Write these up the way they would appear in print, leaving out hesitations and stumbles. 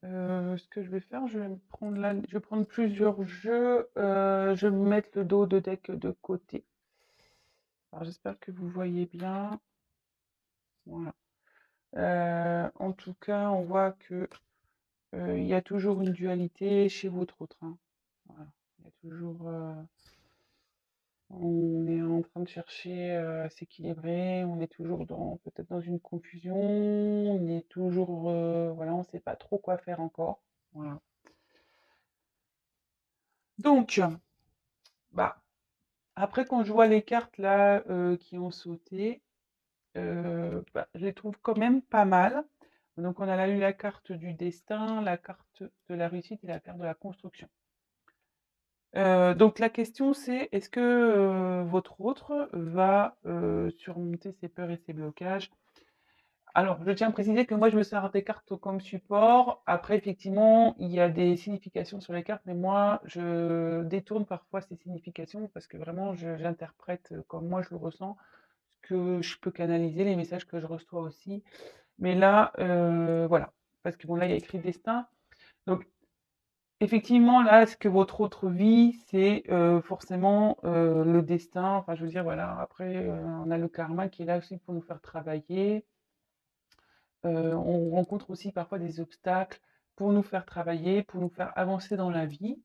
Ce que je vais faire, je vais me prendre là je vais prendre plusieurs jeux, je vais me mettre le dos de deck de côté. Alors j'espère que vous voyez bien. Voilà. En tout cas, on voit que, il y a toujours une dualité chez votre autre, hein. Voilà. Il y a toujours, on est en train de chercher, à s'équilibrer, on est toujours dans peut-être dans une confusion, on est toujours, voilà, on ne sait pas trop quoi faire encore. Voilà. Donc, bah, après quand je vois les cartes là, qui ont sauté, bah, je les trouve quand même pas mal. Donc on a là eu la carte du destin, la carte de la réussite et la carte de la construction. Donc la question c'est, est-ce que, votre autre va, surmonter ses peurs et ses blocages? Alors, je tiens à préciser que moi je me sers des cartes comme support. Après effectivement, il y a des significations sur les cartes, mais moi je détourne parfois ces significations parce que vraiment j'interprète, comme moi je le ressens, ce que je peux canaliser, les messages que je reçois aussi. Mais là, voilà, parce que bon là il y a écrit destin. Donc effectivement là, ce que votre autre vit, c'est, forcément, le destin. Enfin je veux dire voilà, après, on a le karma qui est là aussi pour nous faire travailler. On rencontre aussi parfois des obstacles pour nous faire travailler, pour nous faire avancer dans la vie.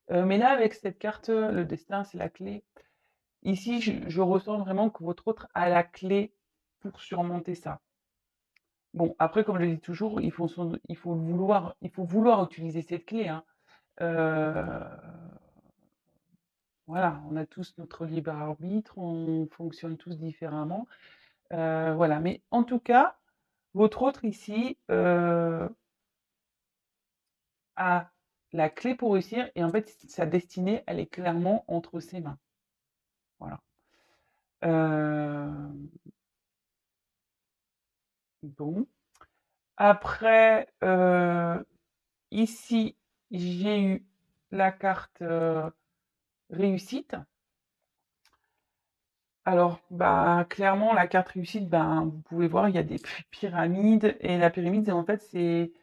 Mais là, avec cette carte, le destin, c'est la clé. Ici, je ressens vraiment que votre autre a la clé pour surmonter ça. Bon, après, comme je le dis toujours, il faut vouloir utiliser cette clé, hein. Heu, voilà, on a tous notre libre arbitre, on fonctionne tous différemment. Voilà, mais en tout cas, votre autre ici, a la clé pour réussir et en fait, sa destinée, elle est clairement entre ses mains. Voilà. Hem, bon. Après, ici, j'ai eu la carte, réussite. Alors, bah, clairement, la carte réussite, ben, vous pouvez voir, il y a des pyramides et la pyramide, en fait, c'est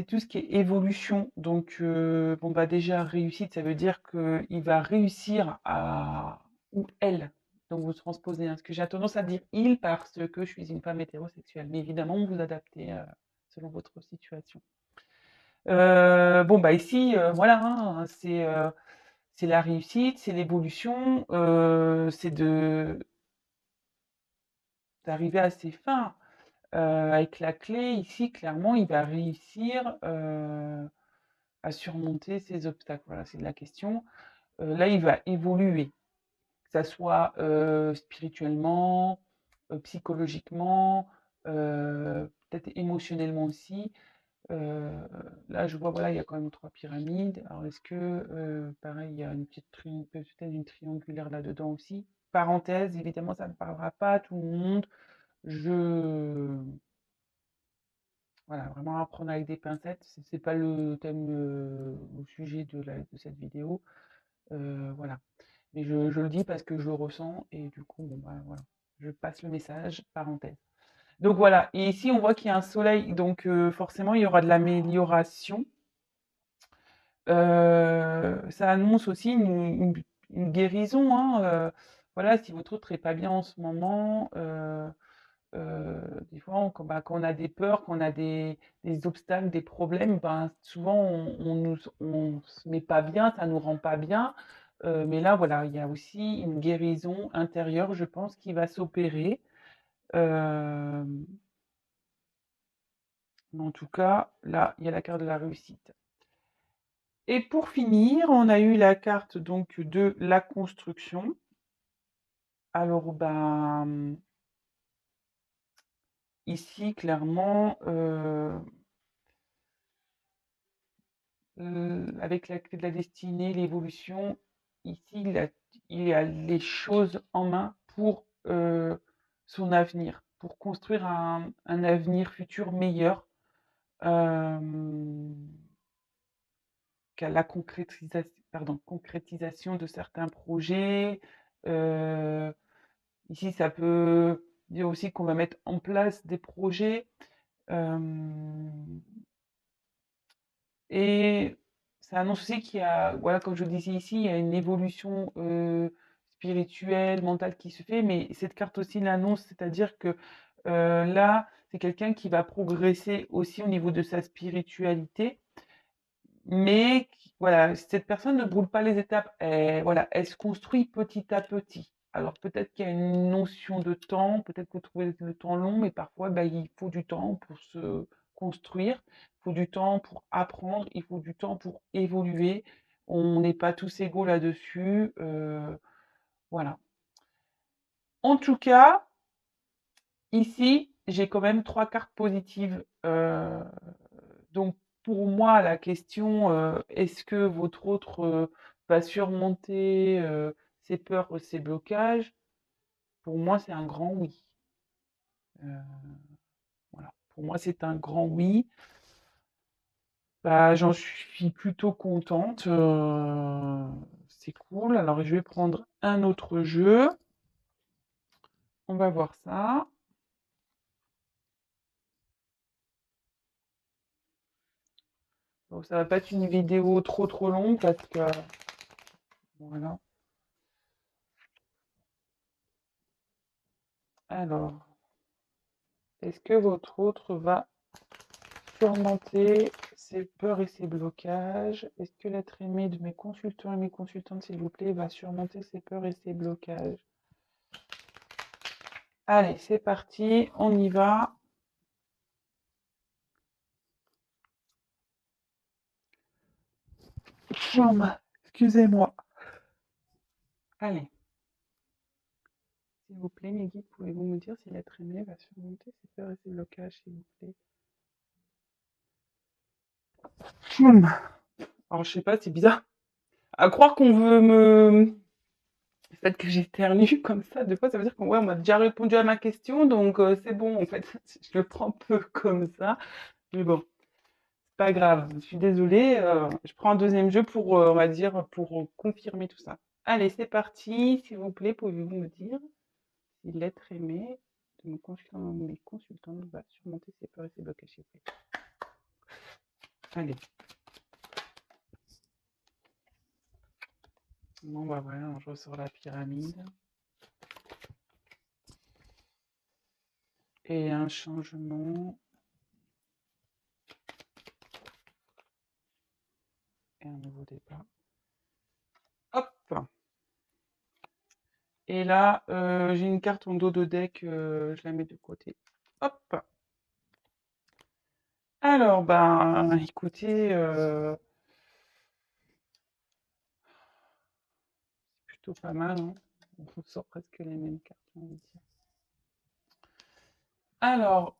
tout ce qui est évolution. Donc, bon, bah, déjà, réussite, ça veut dire qu'il va réussir à ou elle, donc vous transposez, hein, parce que j'ai tendance à dire «il» parce que je suis une femme hétérosexuelle, mais évidemment, vous adaptez, selon votre situation. Bon, bah, ici, voilà, hein, c'est la réussite, c'est l'évolution, c'est d'arriver à ses fins. Avec la clé, ici, clairement, il va réussir, à surmonter ces obstacles. Voilà, c'est la question. Là, il va évoluer, que ça soit, spirituellement, psychologiquement, peut-être émotionnellement aussi. Heu, là, je vois, voilà, il y a quand même 3 pyramides. Alors est-ce que, pareil, il y a une petite peut-être une triangulaire là-dedans aussi? Parenthèse, évidemment, ça ne parlera pas à tout le monde. Je Voilà, vraiment à prendre avec des pincettes. C'est pas le thème, ou sujet de cette vidéo. Voilà. Mais je le dis parce que je le ressens et du coup, bon, bah, voilà, je passe le message, parenthèse. Donc voilà, et ici, on voit qu'il y a un soleil, donc forcément, il y aura de l'amélioration. Ça annonce aussi une guérison, hein, voilà, si votre autre est pas bien en ce moment, des fois, quand on a des peurs, quand on a des obstacles, des problèmes, ben, souvent on se met pas bien, ça nous rend pas bien. Mais là, voilà, il y a aussi une guérison intérieure, je pense, qui va s'opérer. Hem, mais en tout cas, là, il y a la carte de la réussite. Et pour finir, on a eu la carte donc de la construction. Alors, ben, ici, clairement, avec la clé de la destinée, l'évolution, ici, il a les choses en main pour, son avenir, pour construire un avenir futur meilleur, hem, qu'à la concrétisation de certains projets. Heu, ici, ça peut dire aussi qu'on va mettre en place des projets, hem et ça annonce aussi qu'il y a, voilà, comme je le disais ici, il y a une évolution, spirituelle, mentale qui se fait, mais cette carte aussi l'annonce, c'est-à-dire que, là, c'est quelqu'un qui va progresser aussi au niveau de sa spiritualité, mais voilà, cette personne ne brûle pas les étapes. Voilà, elle se construit petit à petit. Alors peut-être qu'il y a une notion de temps, peut-être que vous trouvez le temps long, mais parfois, bah, il faut du temps pour se construire, il faut du temps pour apprendre, il faut du temps pour évoluer. On n'est pas tous égaux là-dessus, voilà. En tout cas, ici, j'ai quand même 3 cartes positives, donc pour moi, la question, est-ce que votre autre, va surmonter, ses peurs, ses blocages? Pour moi, c'est un grand oui. Heu, voilà, pour moi, c'est un grand oui. Bah, j'en suis plutôt contente, c'est cool. Alors je vais prendre un autre jeu. On va voir ça. Bon, ça va pas être une vidéo trop longue parce que voilà. Alors, est-ce que votre autre va surmonter ses peurs et ses blocages? Est-ce que l'être aimé de mes consultants et mes consultantes, s'il vous plaît, va surmonter ses peurs et ses blocages? Allez, c'est parti, on y va. Excusez-moi. Allez, s'il vous plaît, mes guides, pouvez-vous me dire si l'être aimé va surmonter ses peurs et ses blocages, s'il vous plaît? Tchoum. Alors, je sais pas, c'est bizarre. À croire qu'on veut me... Le fait que j'éternue comme ça, des fois, ça veut dire qu'on ouais, on m'a déjà répondu à ma question, donc c'est bon, en fait. Je le prends un peu comme ça. Mais bon, c'est pas grave. Je suis désolée. Je prends un deuxième jeu pour, on va dire, pour confirmer tout ça. Allez, c'est parti. S'il vous plaît, pouvez-vous me dire si l'être aimé de mon consultant, mes consultants va surmonter ses peurs et ses blocages, s'il vous plaît. Allez. Bon, bah voilà, je ressors la pyramide. Et un changement. Et un nouveau départ. Hop! Et là, j'ai une carte en dos de deck, je la mets de côté. Hop! Alors, ben, écoutez, c'est plutôt pas mal, hein. On sort presque les mêmes cartes, j'ai envie de dire. Alors,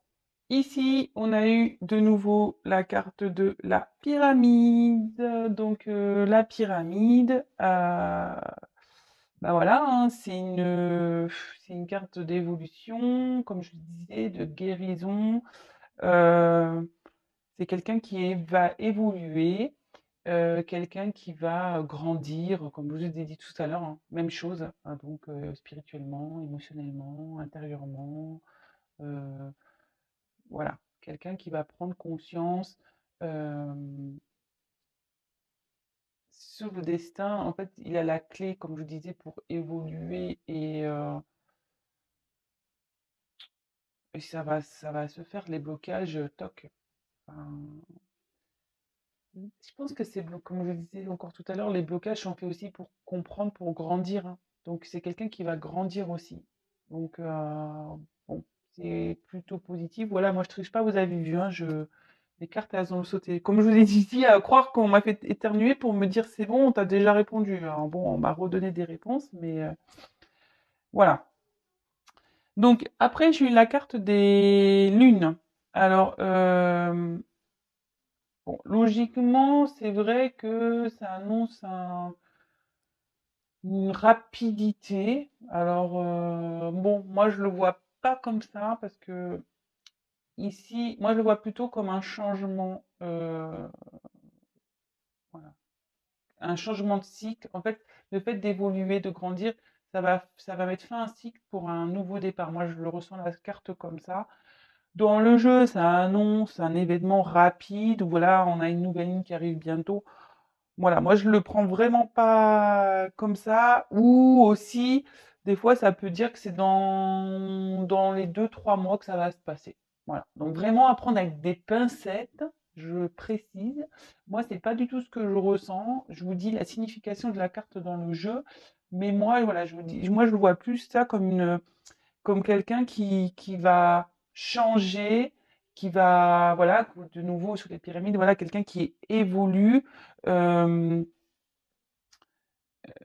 ici, on a eu de nouveau la carte de la pyramide. Donc, la pyramide, bah voilà, hein, c'est une carte d'évolution, comme je disais, de guérison. C'est quelqu'un qui va évoluer, quelqu'un qui va grandir, comme je vous ai dit tout à l'heure, hein, même chose, hein, donc spirituellement, émotionnellement, intérieurement, heu, voilà. Quelqu'un qui va prendre conscience, hem, sur le destin. En fait, il a la clé, comme je vous disais, pour évoluer et ça va se faire, les blocages, toc. Enfin, je pense que comme je le disais encore tout à l'heure, les blocages sont faits aussi pour comprendre, pour grandir, hein. Donc c'est quelqu'un qui va grandir aussi. Donc bon, c'est plutôt positif. Voilà, moi je triche pas, vous avez vu, hein, les cartes elles ont sauté. Comme je vous ai dit ici, à croire qu'on m'a fait éternuer pour me dire c'est bon, on t'a déjà répondu. Alors bon, on m'a redonné des réponses, mais voilà. Donc après j'ai eu la carte des lunes. Alors bon, logiquement, c'est vrai que ça annonce une rapidité. Alors, bon, moi, je le vois pas comme ça parce que ici, moi, je le vois plutôt comme un changement, voilà, un changement de cycle. En fait, le fait d'évoluer, de grandir, ça va mettre fin à un cycle pour un nouveau départ. Moi, je le ressens la carte comme ça. Dans le jeu, ça annonce un événement rapide où voilà, on a une nouvelle ligne qui arrive bientôt. Voilà, moi je le prends vraiment pas comme ça. Ou aussi, des fois, ça peut dire que c'est dans les 2, 3 mois que ça va se passer. Voilà. Donc vraiment apprendre avec des pincettes, je précise. Moi, c'est pas du tout ce que je ressens. Je vous dis la signification de la carte dans le jeu, mais moi, voilà, je vous dis, moi je vois plus ça comme quelqu'un qui va changer, qui va, voilà, de nouveau sur les pyramides, voilà, quelqu'un qui évolue. euh,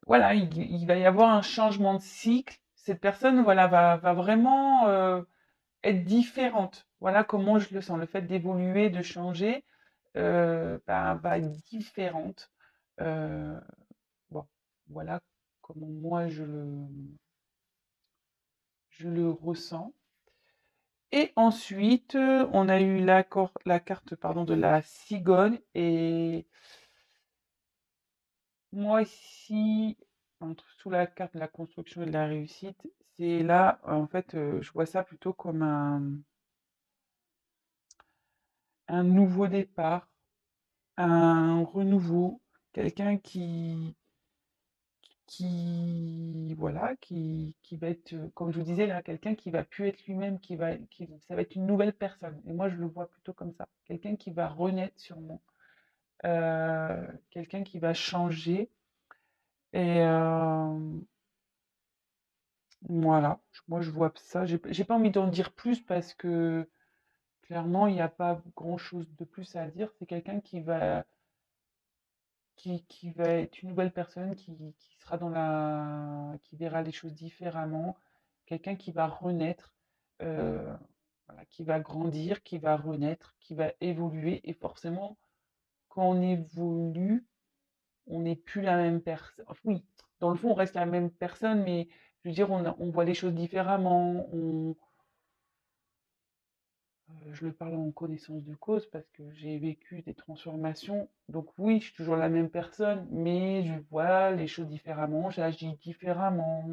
voilà, il va y avoir un changement de cycle. Cette personne, voilà, va vraiment être différente. Voilà comment je le sens. Le fait d'évoluer, de changer, va être différente. Euh, bon, voilà comment moi je le ressens. Et ensuite, on a eu la carte pardon, de la cigogne. Et moi, ici, sous la carte de la construction et de la réussite, c'est là, en fait, je vois ça plutôt comme un nouveau départ, un renouveau, quelqu'un voilà, qui va être, comme je vous disais là, quelqu'un qui va plus être lui-même, ça va être une nouvelle personne. Et moi, je le vois plutôt comme ça. Quelqu'un qui va renaître sûrement. Quelqu'un qui va changer. Et voilà, moi je vois ça. J'ai pas envie d'en dire plus parce que clairement, il n'y a pas grand-chose de plus à dire. C'est quelqu'un qui va être une nouvelle personne, qui sera qui verra les choses différemment. Quelqu'un qui va renaître, euh, voilà, qui va grandir, qui va renaître, qui va évoluer. Et forcément, quand on évolue, on n'est plus la même personne. Oui, dans le fond, on reste la même personne, mais je veux dire, on voit les choses différemment. Je le parle en connaissance de cause parce que j'ai vécu des transformations. Donc oui, je suis toujours la même personne, mais je vois les choses différemment, j'agis différemment,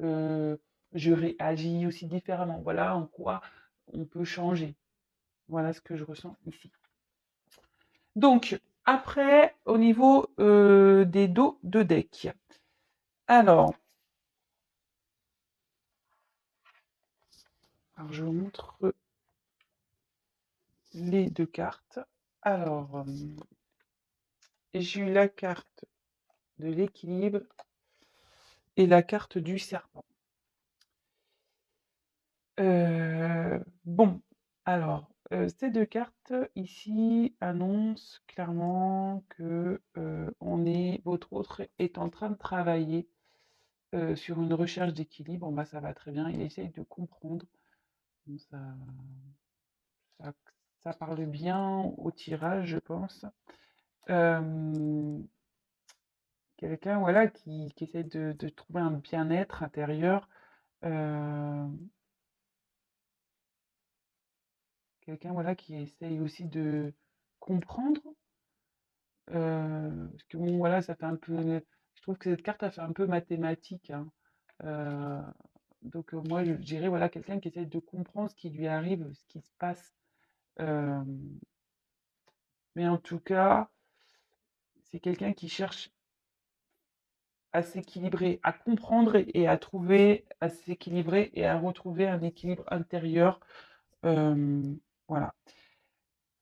euh, je réagis aussi différemment. Voilà en quoi on peut changer. Voilà ce que je ressens ici. Donc, après, au niveau des dos de deck. Alors, je vous montre les deux cartes. Alors, j'ai eu la carte de l'équilibre et la carte du serpent. Bon, alors, ces deux cartes ici annoncent clairement que votre autre est en train de travailler sur une recherche d'équilibre. Bon, bah, ça va très bien. Il essaye de comprendre. Donc, ça, ça parle bien au tirage, je pense. Euh, Quelqu'un, voilà, qui essaie de trouver un bien-être intérieur. euh, Quelqu'un, voilà, qui essaye aussi de comprendre. Parce que bon, voilà, ça fait un peu. Je trouve que cette carte, a fait un peu mathématique, hein. Euh, donc, moi, je dirais, voilà, quelqu'un qui essaie de comprendre ce qui lui arrive, ce qui se passe. Euh, mais en tout cas, c'est quelqu'un qui cherche à s'équilibrer, à comprendre et à trouver, à s'équilibrer et à retrouver un équilibre intérieur. Euh, voilà.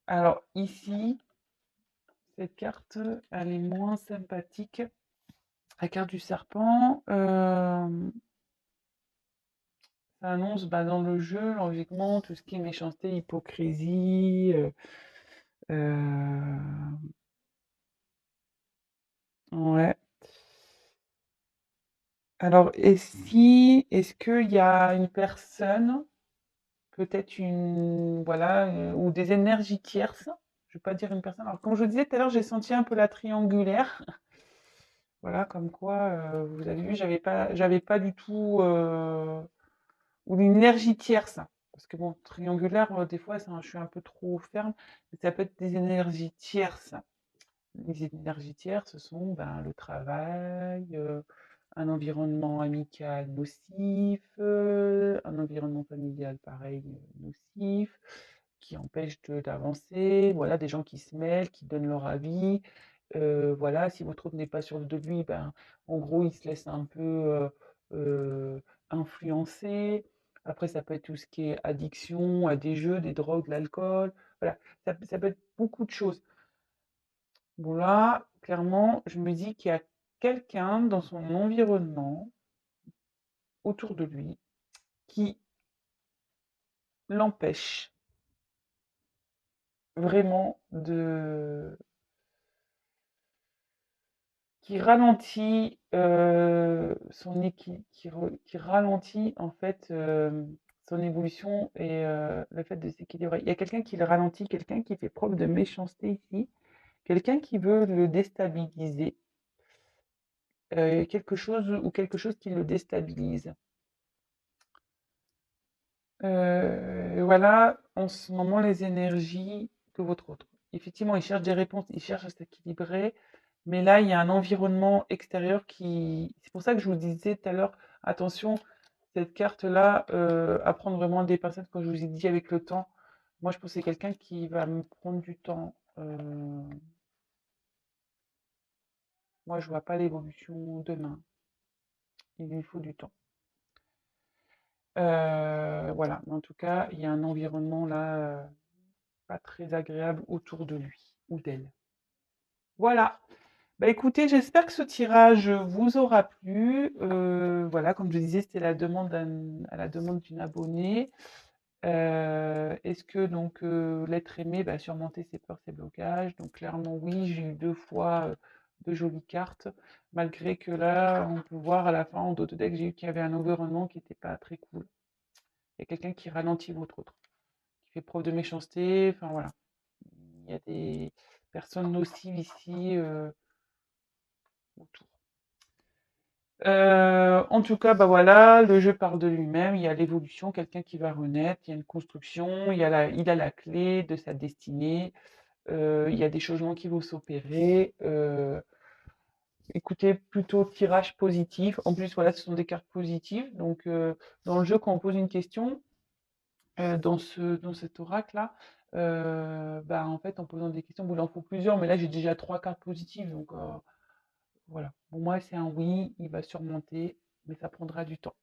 Alors, ici, cette carte, elle est moins sympathique. La carte du serpent, ça annonce bah, dans le jeu, logiquement, tout ce qui est méchanceté, hypocrisie. Euh, ouais. Alors, est-ce qu'il y a une personne, peut-être voilà, ou des énergies tierces, je ne vais pas dire une personne. Alors, comme je vous disais tout à l'heure, j'ai senti un peu la triangulaire. Voilà, comme quoi, vous avez vu, j'avais pas du tout, ou une énergie tierce. Parce que bon, triangulaire, des fois, je suis un peu trop ferme, mais ça peut être des énergies tierces. Les énergies tierces, ce sont ben, le travail, un environnement amical nocif, un environnement familial pareil, nocif, qui empêche d'avancer, voilà, des gens qui se mêlent, qui donnent leur avis. Voilà, si votre autre n'est pas sûr de lui, ben, en gros, il se laisse un peu influencer. Après, ça peut être tout ce qui est addiction à des jeux, des drogues, l'alcool. Voilà, ça peut être beaucoup de choses. Bon, là, clairement, je me dis qu'il y a quelqu'un dans son environnement, autour de lui, qui l'empêche vraiment qui ralentit son qui ralentit en fait son évolution et le fait de s'équilibrer. Il y a quelqu'un qui le ralentit, quelqu'un qui fait preuve de méchanceté ici, quelqu'un qui veut le déstabiliser, quelque chose qui le déstabilise. Voilà en ce moment les énergies de votre autre. Effectivement, il cherche des réponses, il cherche à s'équilibrer, mais là, il y a un environnement extérieur qui c'est pour ça que je vous disais tout à l'heure, attention, cette carte-là, à prendre vraiment des pincettes, comme je vous ai dit avec le temps. Moi, je pense que c'est quelqu'un qui va me prendre du temps. Moi, je vois pas l'évolution demain. Il lui faut du temps. Voilà, mais en tout cas, il y a un environnement là, pas très agréable autour de lui ou d'elle. Voilà. Bah écoutez, j'espère que ce tirage vous aura plu. Voilà, comme je disais, c'était à la demande d'une abonnée. Est-ce que donc l'être aimé va surmonter ses peurs, ses blocages? Donc clairement oui, j'ai eu 2 fois de jolies cartes, malgré que là, on peut voir à la fin, en deck, j'ai eu qu'il y avait un environnement qui n'était pas très cool. Il y a quelqu'un qui ralentit votre autre, qui fait preuve de méchanceté, enfin voilà. Il y a des personnes nocives ici autour. En tout cas, bah voilà, le jeu parle de lui-même, il y a l'évolution, quelqu'un qui va renaître, il y a une construction, il a la clé de sa destinée, il y a des changements qui vont s'opérer. Écoutez, plutôt tirage positif. En plus, voilà, ce sont des cartes positives. Donc, dans le jeu, quand on pose une question, dans cet oracle-là, bah, en fait, en posant des questions, bon, il en faut plusieurs, mais là, j'ai déjà 3 cartes positives. Donc, voilà. Pour moi, c'est un oui, il va surmonter, mais ça prendra du temps.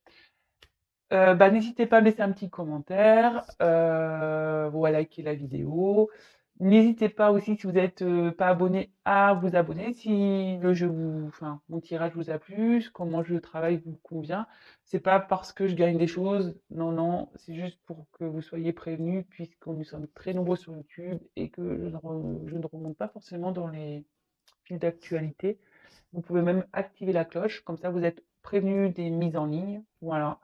Bah, n'hésitez pas à me laisser un petit commentaire, ou à liker la vidéo. N'hésitez pas aussi, si vous n'êtes pas abonné, à vous abonner si mon tirage vous a plu, comment je travaille vous convient. C'est pas parce que je gagne des choses, non, non, c'est juste pour que vous soyez prévenus, puisque nous sommes très nombreux sur YouTube et que je ne remonte pas forcément dans les fils d'actualité. Vous pouvez même activer la cloche, comme ça vous êtes prévenus des mises en ligne. Voilà.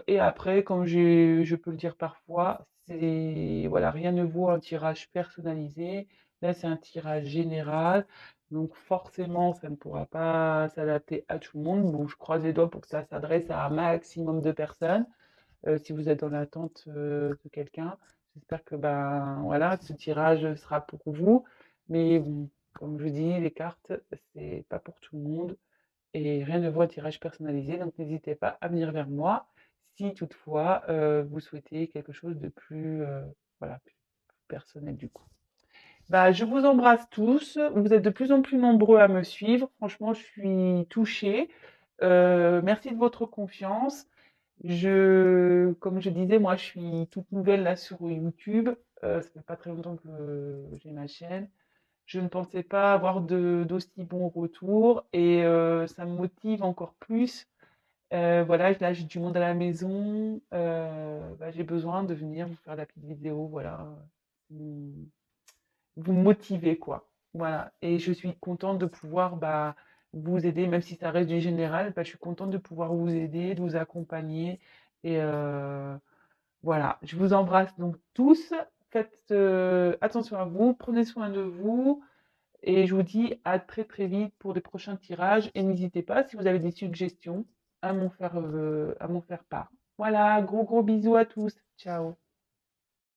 Et après, comme je peux le dire parfois, c'est voilà, rien ne vaut un tirage personnalisé. Là, c'est un tirage général, donc forcément, ça ne pourra pas s'adapter à tout le monde. Bon, je croise les doigts pour que ça s'adresse à un maximum de personnes. Si vous êtes dans l'attente de quelqu'un, j'espère que ben voilà, ce tirage sera pour vous. Mais bon, comme je dis, les cartes, c'est pas pour tout le monde et rien ne vaut un tirage personnalisé, donc n'hésitez pas à venir vers moi si toutefois vous souhaitez quelque chose de plus, voilà, plus personnel du coup. Bah, je vous embrasse tous, vous êtes de plus en plus nombreux à me suivre, franchement je suis touchée. Merci de votre confiance. Comme je disais, moi je suis toute nouvelle là sur YouTube, ça fait pas très longtemps que j'ai ma chaîne. Je ne pensais pas avoir d'aussi bons retours et ça me motive encore plus. Voilà, là, j'ai du monde à la maison, bah, j'ai besoin de venir vous faire la petite vidéo, voilà, vous vous motiver, quoi. Voilà, et je suis contente de pouvoir, bah, vous aider, même si ça reste du général, bah, je suis contente de pouvoir vous aider, de vous accompagner et voilà. Je vous embrasse donc tous. Faites, attention à vous, prenez soin de vous. Et je vous dis à très très vite pour des prochains tirages. Et n'hésitez pas, si vous avez des suggestions, à m'en faire part. Voilà, gros gros bisous à tous. Ciao.